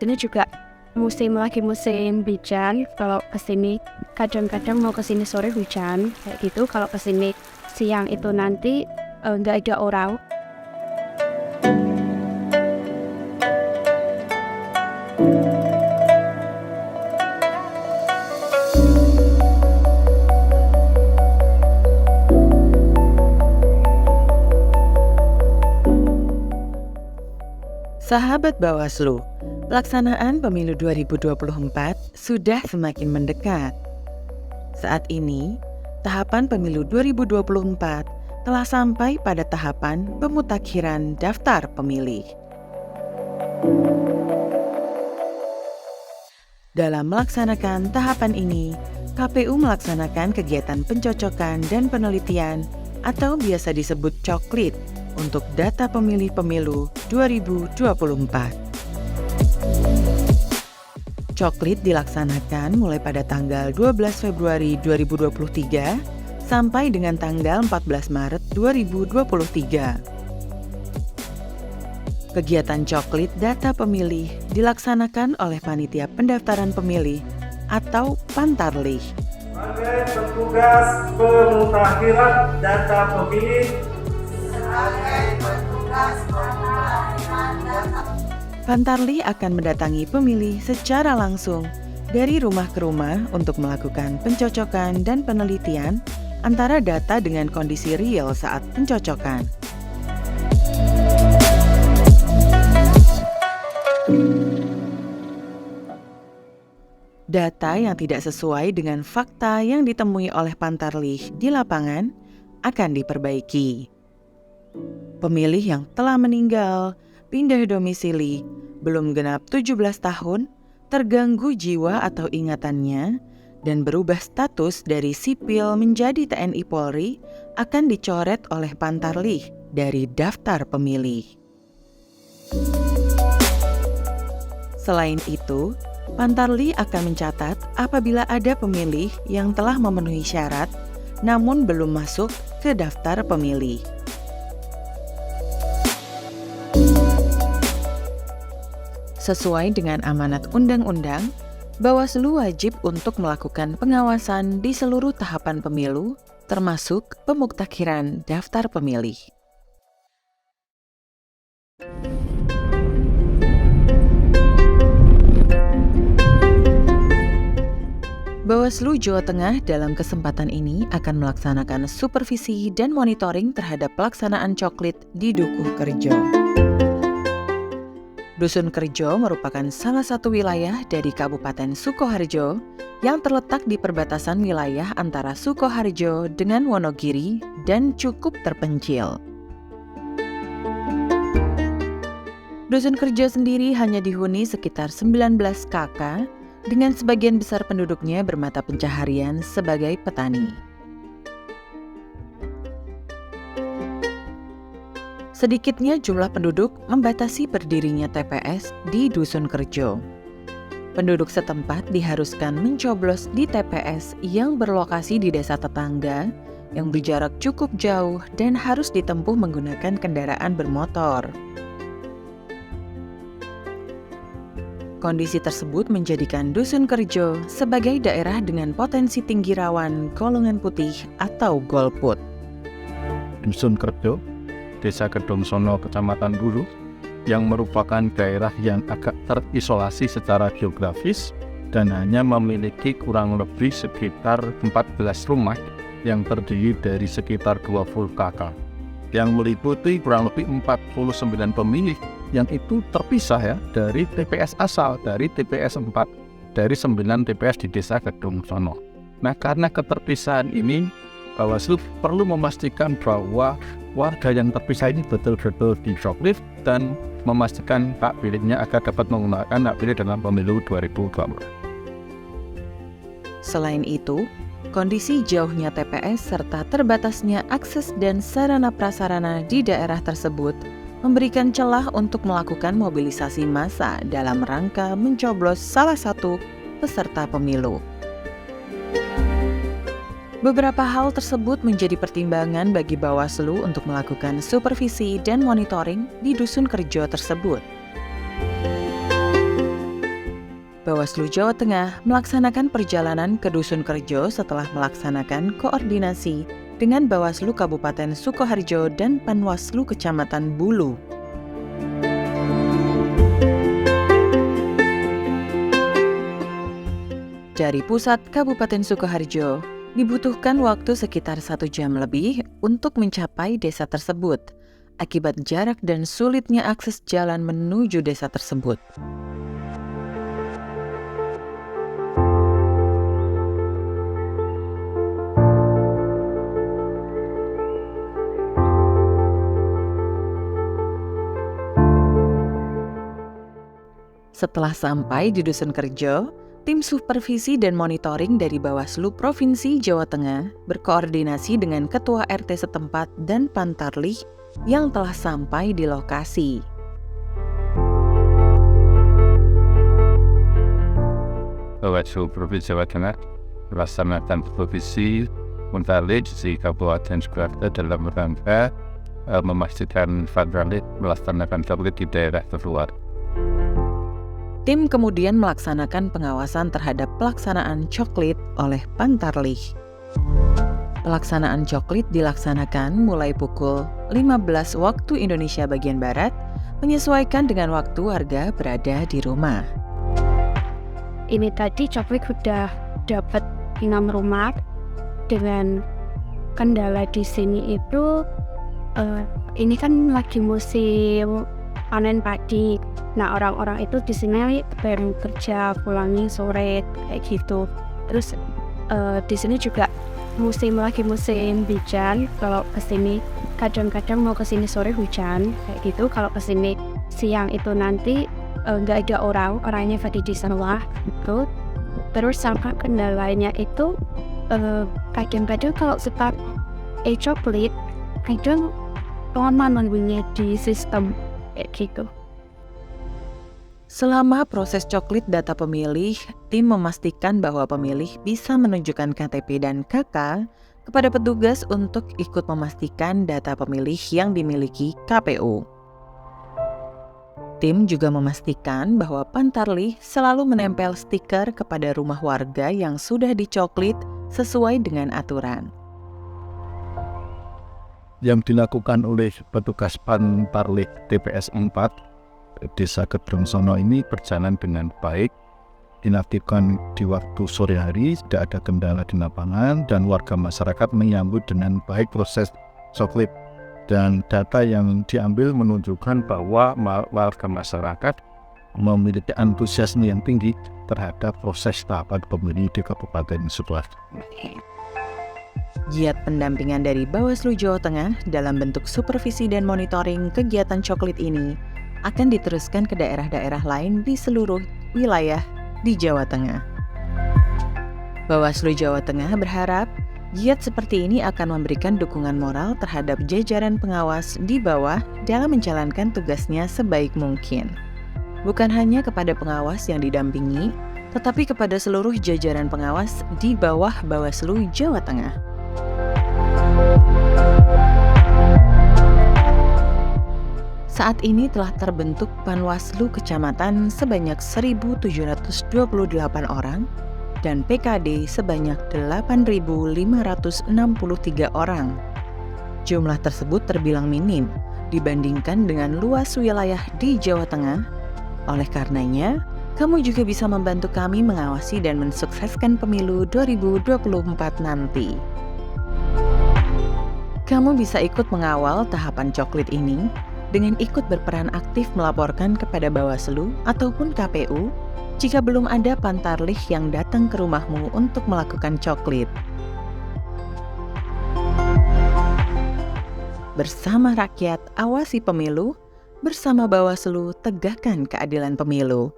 Ini juga lagi musim hujan. Kalau kesini kadang-kadang mau kesini sore hujan kayak gitu. Kalau kesini siang itu nanti nggak ada orang. Sahabat Bawaslu, pelaksanaan pemilu 2024 sudah semakin mendekat. Saat ini, tahapan pemilu 2024 telah sampai pada tahapan pemutakhiran daftar pemilih. Dalam melaksanakan tahapan ini, KPU melaksanakan kegiatan pencocokan dan penelitian atau biasa disebut coklit untuk data pemilih pemilu 2024. Coklit dilaksanakan mulai pada tanggal 12 Februari 2023 sampai dengan tanggal 14 Maret 2023. Kegiatan coklit data pemilih dilaksanakan oleh Panitia Pendaftaran Pemilih atau Pantarlih. Sebagai petugas pemutakhiran data pemilih. Pantarlih akan mendatangi pemilih secara langsung dari rumah ke rumah untuk melakukan pencocokan dan penelitian antara data dengan kondisi real saat pencocokan. Data yang tidak sesuai dengan fakta yang ditemui oleh Pantarlih di lapangan akan diperbaiki. Pemilih yang telah meninggal, pindah domisili, belum genap 17 tahun, terganggu jiwa atau ingatannya, dan berubah status dari sipil menjadi TNI Polri akan dicoret oleh Pantarlih dari daftar pemilih. Selain itu, Pantarlih akan mencatat apabila ada pemilih yang telah memenuhi syarat namun belum masuk ke daftar pemilih. Sesuai dengan amanat undang-undang, Bawaslu wajib untuk melakukan pengawasan di seluruh tahapan pemilu, termasuk pemutakhiran daftar pemilih. Bawaslu Jawa Tengah dalam kesempatan ini akan melaksanakan supervisi dan monitoring terhadap pelaksanaan coklit di Dukuh Kerjo. Dusun Kerjo merupakan salah satu wilayah dari Kabupaten Sukoharjo yang terletak di perbatasan wilayah antara Sukoharjo dengan Wonogiri dan cukup terpencil. Dusun Kerjo sendiri hanya dihuni sekitar 19 KK dengan sebagian besar penduduknya bermata pencaharian sebagai petani. Sedikitnya jumlah penduduk membatasi berdirinya TPS di Dusun Kerjo. Penduduk setempat diharuskan mencoblos di TPS yang berlokasi di desa tetangga yang berjarak cukup jauh dan harus ditempuh menggunakan kendaraan bermotor. Kondisi tersebut menjadikan Dusun Kerjo sebagai daerah dengan potensi tinggi rawan golongan putih atau golput. Dusun Kerjo, Desa Kedongsono, Kecamatan Dulu, yang merupakan daerah yang agak terisolasi secara geografis dan hanya memiliki kurang lebih sekitar 14 rumah yang terdiri dari sekitar 20 KK, yang meliputi kurang lebih 49 pemilih yang itu terpisah ya dari TPS asal, dari TPS 4, dari 9 TPS di Desa Kedongsono. Nah, karena keterpisahan ini, Bawaslu perlu memastikan bahwa warga yang terpisah ini betul-betul dicoklit dan memastikan hak pilihnya agar dapat menggunakan hak pilih dalam pemilu 2024. Selain itu, kondisi jauhnya TPS serta terbatasnya akses dan sarana prasarana di daerah tersebut memberikan celah untuk melakukan mobilisasi massa dalam rangka mencoblos salah satu peserta pemilu. Beberapa hal tersebut menjadi pertimbangan bagi Bawaslu untuk melakukan supervisi dan monitoring di dusun kerja tersebut. Bawaslu Jawa Tengah melaksanakan perjalanan ke dusun kerja setelah melaksanakan koordinasi dengan Bawaslu Kabupaten Sukoharjo dan Panwaslu Kecamatan Bulu. Dari pusat Kabupaten Sukoharjo, dibutuhkan waktu sekitar 1 jam lebih untuk mencapai desa tersebut, akibat jarak dan sulitnya akses jalan menuju desa tersebut. Setelah sampai di dusun kerja, tim supervisi dan monitoring dari Bawaslu Provinsi Jawa Tengah berkoordinasi dengan Ketua RT setempat dan Pantarlih yang telah sampai di lokasi. Bawaslu Provinsi Jawa Tengah melaksanakan supervisi Pantarlih di Kabupaten Sukoharjo dalam rangka memastikan Pantarlih melaksanakan coklit di daerah terluar. Tim kemudian melaksanakan pengawasan terhadap pelaksanaan coklit oleh Pantarlih. Pelaksanaan coklit dilaksanakan mulai pukul 15 waktu Indonesia bagian Barat, menyesuaikan dengan waktu warga berada di rumah. Ini tadi coklit sudah dapat 6 rumah dengan kendala di sini itu ini kan lagi musim panen padi. Nah, orang-orang itu di sini baru kerja pulangnya sore kayak gitu. Terus di sini juga lagi musim hujan. Kalau ke sini kadang-kadang mau ke sini sore hujan kayak gitu. Kalau ke sini siang itu nanti nggak ada orangnya pada di sana gitu. Terus sama kendalanya itu kadang-kadang kalau setak coklit kadang lama nunggunya di sistem kayak gitu. Selama proses coklit data pemilih, tim memastikan bahwa pemilih bisa menunjukkan KTP dan KK kepada petugas untuk ikut memastikan data pemilih yang dimiliki KPU. Tim juga memastikan bahwa Pantarlih selalu menempel stiker kepada rumah warga yang sudah dicoklit sesuai dengan aturan. Yang dilakukan oleh petugas Pantarlih TPS 4 Desa Kedongsono ini berjalan dengan baik, dilakukan di waktu sore hari, tidak ada kendala di lapangan, dan warga masyarakat menyambut dengan baik proses coklit. Dan data yang diambil menunjukkan bahwa warga masyarakat memiliki antusiasme yang tinggi terhadap proses tahapan pemilu di Kabupaten Sukoharjo. Giat pendampingan dari Bawaslu Jawa Tengah dalam bentuk supervisi dan monitoring kegiatan coklit ini akan diteruskan ke daerah-daerah lain di seluruh wilayah di Jawa Tengah. Bawaslu Jawa Tengah berharap giat seperti ini akan memberikan dukungan moral terhadap jajaran pengawas di bawah dalam menjalankan tugasnya sebaik mungkin. Bukan hanya kepada pengawas yang didampingi, tetapi kepada seluruh jajaran pengawas di bawah Bawaslu Jawa Tengah. Saat ini telah terbentuk Panwaslu Kecamatan sebanyak 1.728 orang dan PKD sebanyak 8.563 orang. Jumlah tersebut terbilang minim dibandingkan dengan luas wilayah di Jawa Tengah. Oleh karenanya, kamu juga bisa membantu kami mengawasi dan mensukseskan pemilu 2024 nanti. Kamu bisa ikut mengawal tahapan coklit ini dengan ikut berperan aktif melaporkan kepada Bawaslu ataupun KPU jika belum ada Pantarlih yang datang ke rumahmu untuk melakukan coklit. Bersama rakyat, awasi pemilu. Bersama Bawaslu, tegakkan keadilan pemilu.